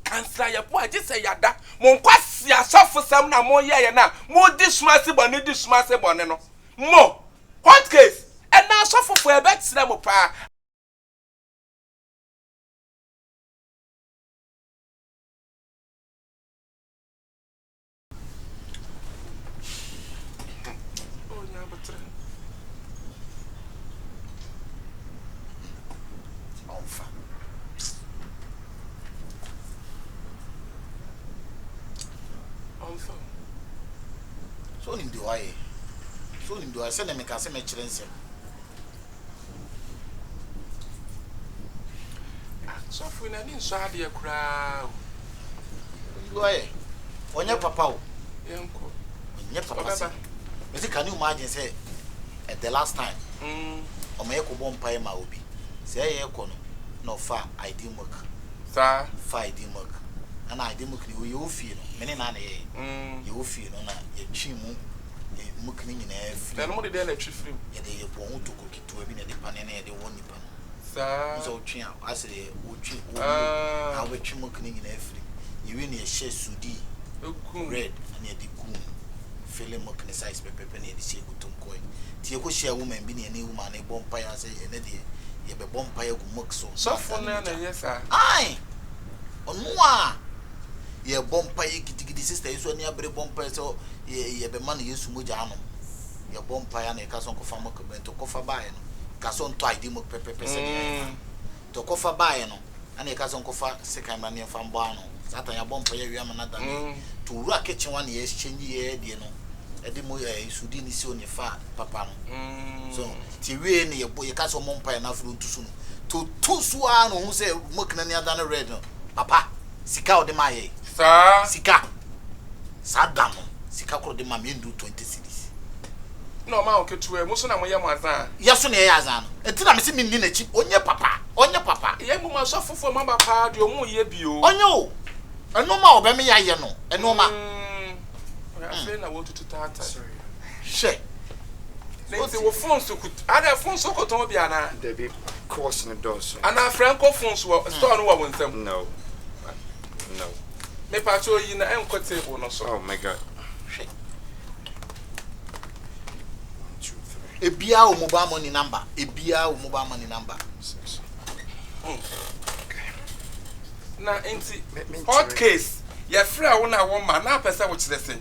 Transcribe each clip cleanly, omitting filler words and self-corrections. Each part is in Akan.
cancel Yeboah just say yada mon kwasi asofo sam na mo ye na mo dismasi bone no mo what case and now asofo for e bet sina mo pa So in do I send them a case me chrense. So for na din so ade akura. Lawyer. Onya papa o. Yenko. Onya papa. Me can you imagine say at the last time. O me ko bom pai ma obi. Say ye ko no fa ID work. Sa fa ID work. And ID work ni you feel no. Me na na ye. You feel no na ye twi mu. Mukini nyina efi. Na no de na twi free. Ye de ye bo hu to kokitu abi na de pa na ye de won nipa. Sa so twi a asere o twi o a we twi mukini nyina efi. Ye we na ye share sudi. Red and ye de kum. Fele mukini size pepe na ye de share gutum koi. Ti ye ko share woman bi na ye woman na bomb pie say ye na de ye be bomb pie gu muk so for na yes sir. Ai. Onu a ye bomb pie gidigidi sister so na abre bomb pie so ye be man yesu moja ano ye bompa ya na ka son ko fa mo to ko fa bae no ka son to ID mo pepepe se to ko fa bae no ana ka son ko fa se kan ma ne fa mbo ano satan ya bompa ya wi amana dan to ru aketchen wa na ye exchange ye de no e de mo sudi ni si oni fa papa no so ti wi ne ye ka son mompa ya na furu ntusu no to tusu ano hu se mo kana ne adan red no papa sika o de ma ye sa sika sadam sika kro de ma me ndu 20 cedis no ma o ketu e muso na mo ye mo azan yeso na ye azan no enti na me se minni na chi onye papa ye mu ma so fofo ma papa de o mu ye bio onye o eno ma obe me ya ye no eno ma I feel na wo tutu tata sorry she na se wo phone so kut ada phone so ko ton bia na there be course in the door so ana franco phone so store no wo nsam no me pa cho yi na enko table no so oh my god ebia o mobile money number okay na enti hot case ya free wo na wo ma na pesa wo chirese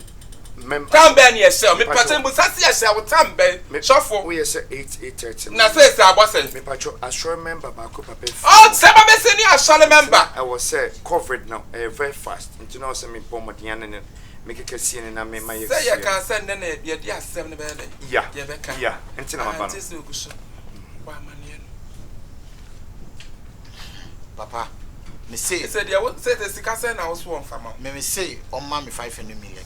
tambe na yesel me paten bu sase yesel wo tambe shofo we say 8:30 na say abose me pacho assure member ba ko papa oh se ba be se ni assure member I was say covered now very fast you know say me pomodian ne make kesi ne na me ma say ya kan say ne na ye di asem ne be le yeah ye be kan yeah enti na maba wa manie papa me say say dia what say the sika say na wo so on fama me say on ma me 500 million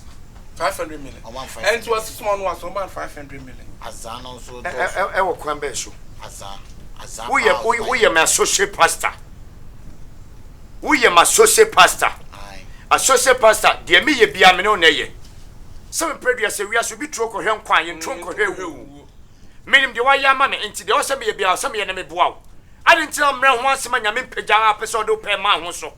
500 million on 1.5 and it was small one so about 500 million azan also e wo kwan be so azan we ye my associate pastor associate pastor de me ye bia me no na ye so me predua se wi aso bi tro ko hwe nkwan ye tro ko hwe wu menim de wa ya ma me enti de o se me ye bia o se me ye na me boa o ade enti na mre ho asema nya me pagya apese do pe ma ho so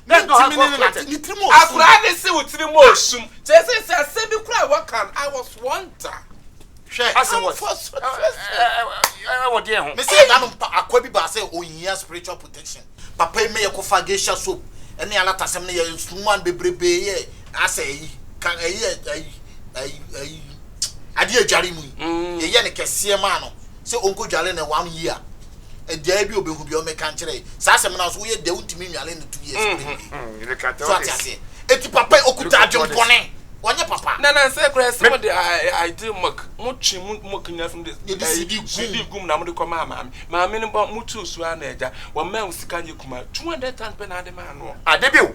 let's not have akura de se wutiri mo osum say se bi kura what can I was wonder share as what what dey ho me say na no akwa bi ba say onya spiritual protection papa me ye ko fagesha soap ene ala tasem ne ye suman bebrebe ye asay kan ayi ade adware mu ye ne kese ma no se onko dware ne 1 year e dia bi obehu bi o me kan kire sa asem na so ye de untimi nwale ne 2 years you can so ati eti papa okuta adwompone onye papa na say cross mo de I do mok mo twi mo knya from this CD gum na mo de koma maami ne bo mo tu su ana eja wo ma usika nye kuma 200 times pe na de ma no ade bi o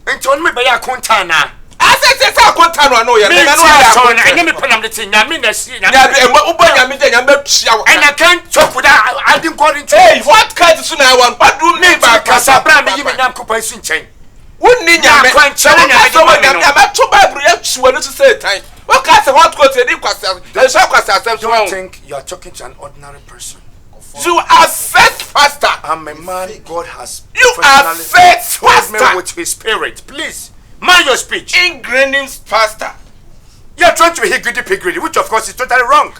enti on me be ya konta na asese sa konta no no ya me na no ya anya me panam de tinya me na si nya be ubonya me de nya me tua wo and I can't talk with that I didn't call it hey what kind of I want what do me back kasabra me yimi nyam kopa su nchen wonni nya me kwanche nya me me to bible ya tuwa no to say time what kind of hot coat e di kwasa e so kwasa asem so I think you are talking to an ordinary person You are fake pastor. I'm a man God has You are fake filled me pastor. with his spirit. Please, mind your speech. Ingraining pastor. You're trying to be higgledy-piggledy, which of course is totally wrong.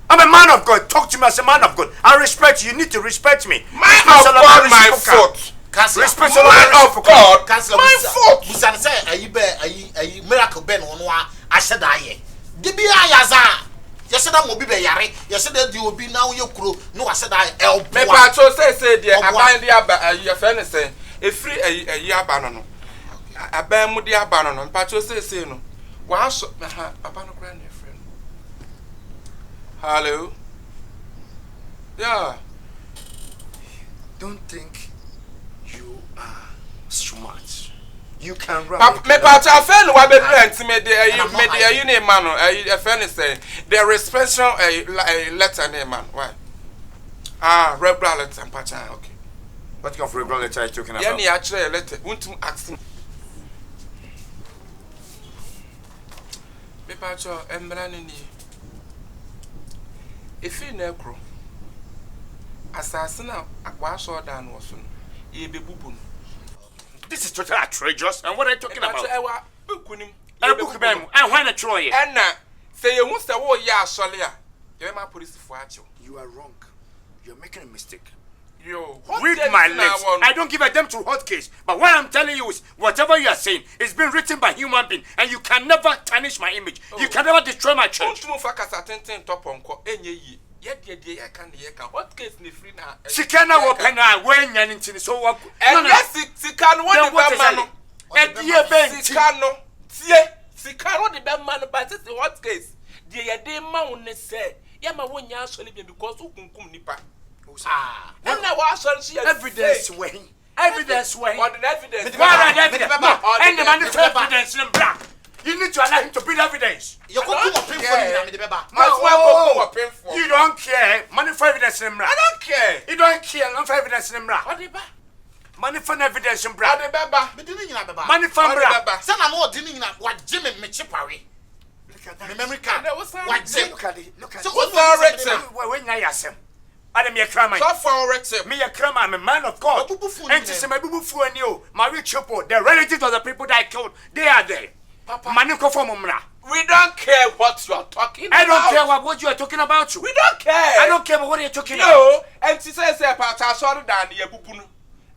I'm a man of God. Talk to me as a man of God. I respect you. You need to respect me. Man of God, my fault. Respect Man of God, my fault. Busan say, a miracle ben on one. I said, I Dibi Ayaza. Yes, that will be yare. Yes, that you will be now your crew. No, I said, I help. Me patro say dear, I bind the your friend say, a free a year banano. I ban with the banano. Patro say no. Why so a banano grand friend? Hello? Yeah. Don't think you are smart. You can run. Me patro friend wa be rent me the you name man a friend say the responsion a letter name man. Why? Regular letter patro. Okay. What kind of regular letter are you talking about? Yeah, ni actually letter. Want to ask him. Me patro embrani ni. If you necro, assassin, I saw down was soon. Ye be bubun. This is totally outrageous. And what are you talking about? I book And when a Troy. and now say you must have war ya solia. You're my police for you. You are wrong. You're making a mistake. Yo, Read my lips. I don't give a damn to hot case. But what I'm telling you is, whatever you are saying is being written by human being, and you can never tarnish my image. You can never destroy my church. Don't focus attention top on co any yet can what case ni free now. She cannot open her when you're into so what? And yes, it can what the man. And dear Ben, Sicano, see, Sicano the bad man, but it's the what case. Dear man say, Yama won't actually be because who can come nipa. And now was evidence way. Evidence way. What an evidence? What an evidence? And the man evidence in black. You need to allow him to build evidence. You don't care. You don't care. Money for evidence in black. I don't care. You don't care. Money for evidence in black. Money for evidence in black. Money for black. Son, I'm not dealing what Jimmy Michipari. Memory card. What Jim? Look at it. Look at it. What's the when I ask him? I am a crime. So for Rexham. Me a crime. I'm a man of God. And to say my boo fu and you, my rich people, the relatives of the people that I killed, they are there. Maniko for Mumra. We don't care what you are talking about. I don't care what you are talking about. We don't care. I don't care what you are talking about. No, and she says about our sorry down the bubunu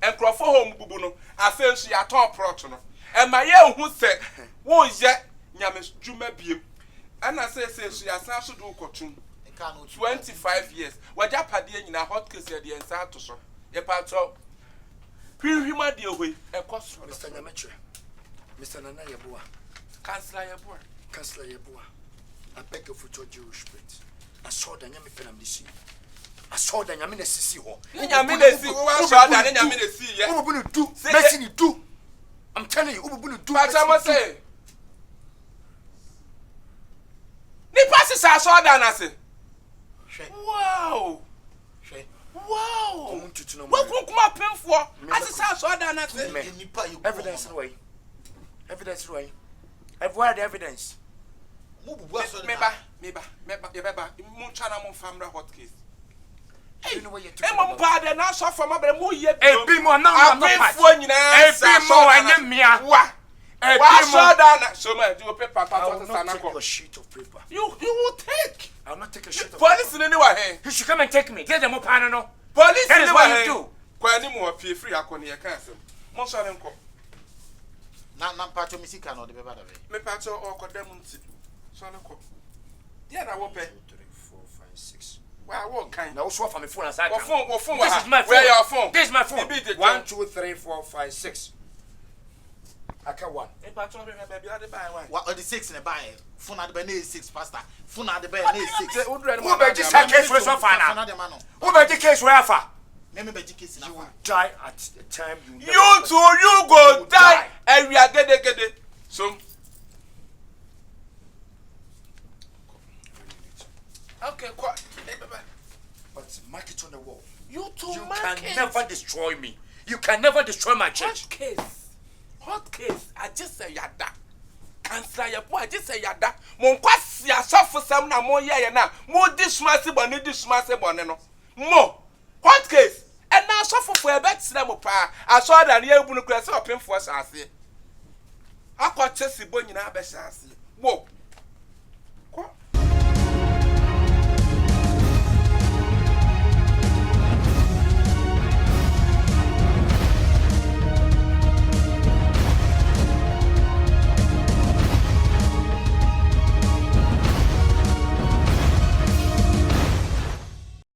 and crop for home bubuno. I feel she are top protono. And my young who said, won't yet Yamis Juma Beam. And I say she has now to do cartoon. 25 years. What you had in a hot case at the answer to so. A part of Prima deal with a cost for Mr. Namature. Mr. Nana Yeboah. Councillor Yeboah. Councillor Yeboah. I beg you for your Jewish spirit. I saw the Yami Penam DC. I saw the Yamina Sisi. Yamina see what I saw Yamina see. What will you do? Let's do. I'm telling you, what will you do? What I must say. Ni passes I saw that I say. Wow. Wow. What will come up for? I saw that I say. Evidence away. Evidence away. I've wired evidence. Maybe. Munchana family hot case. You know what you're talking about. Pardon, I saw from my yet. A bit more now. I'm not for you now. A bit more and me. What? I saw that. So much. You paper. I will not take a sheet of paper. You will take. I will not take a sheet of paper. Police in anywhere. You should come and take me. Get them up, I know. Police in what you do. Quite any more pay free. I can't hear cancel. Most of them come. Not part of Missika or the Baba. Me patch or Codemunti. So I come. Yeah, I will pay. 3, 4, 5, 6. Well, I won't kind. Now, swap on my phone as I phone. This is my phone. Where your phone? This is my phone. 1, 2, 3, 4, 5, 6. I can one. What are the 6 in the buy? Phone at the Benny 6, Pastor. Phone at the Benny 6. Who bet this case was so far? Who bet the case where far? You will die at the time you go die. And we are get it. So. Okay, quiet. But mark it on the wall. You can never destroy me. You can never destroy my church. Hot case. I just say yada. Councillor Yeboah, I just say yada. Mon kwasi ya suffer some na mo ye na. Mo this massive bonnet no. Mo. hot case and now suffer for a bet cinema pa I saw that you bunu kura say opin for asase akọ chesi bo nyina be sase wo